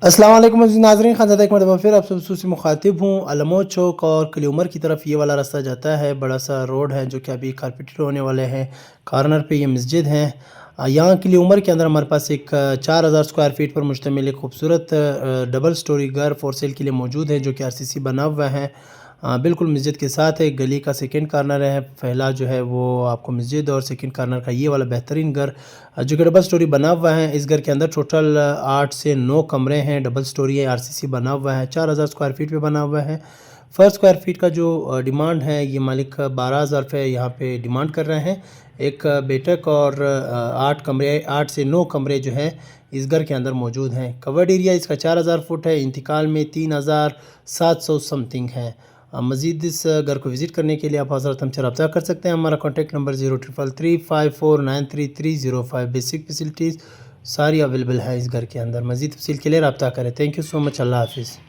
अस्सलाम वालेकुम अज़ीज़ नाज़रीन, ख़ानज़ादा एक मरतबा फिर आपसे ख़ुसूसी मुख़ातिब हूँ। अलमोद चौक और कली उमर की तरफ ये वाला रास्ता जाता है। बड़ा सा रोड है जो कि अभी कारपेटेड होने वाले हैं। कॉर्नर पे ये मस्जिद है। यहाँ कली उमर के अंदर हमारे पास एक 4000 स्क्वायर फीट पर मुश्तमिल एक खूबसूरत डबल स्टोरी घर फॉर सेल के लिए मौजूद है जो कि आरसीसी बना हुआ है। बिल्कुल मस्जिद के साथ है। गली का सेकंड कॉर्नर है। पहला जो है वो आपको मस्जिद और सेकंड कॉर्नर का ये वाला बेहतरीन घर जो कि डबल स्टोरी बना हुआ है। इस घर के अंदर टोटल 8 से 9 कमरे हैं। डबल स्टोरी है, आरसीसी बना हुआ है। 4000 स्क्वायर फीट पे बना हुआ है। फर्स्ट स्क्वायर फीट का जो डिमांड है ये मालिक 12,000 रुपये यहाँ पे डिमांड कर रहे हैं। एक बेटक और 8 से 9 कमरे जो हैं इस घर के अंदर मौजूद हैं। कवर्ड एरिया इसका 4000 फुट है। इंतकाल में 3700 समथिंग है। मज़ीद इस घर को विज़िट करने के लिए आप हज़रत हमसे रब्ता कर सकते हैं। हमारा कॉन्टैक्ट नंबर 0333549330 बेसिक फैसिलिटीज़ सारी अवेलेबल है इस घर के अंदर। मज़ीद तफ़सील के लिए रब्ता करें। Thank you so much. अल्लाह हाफ़िज़।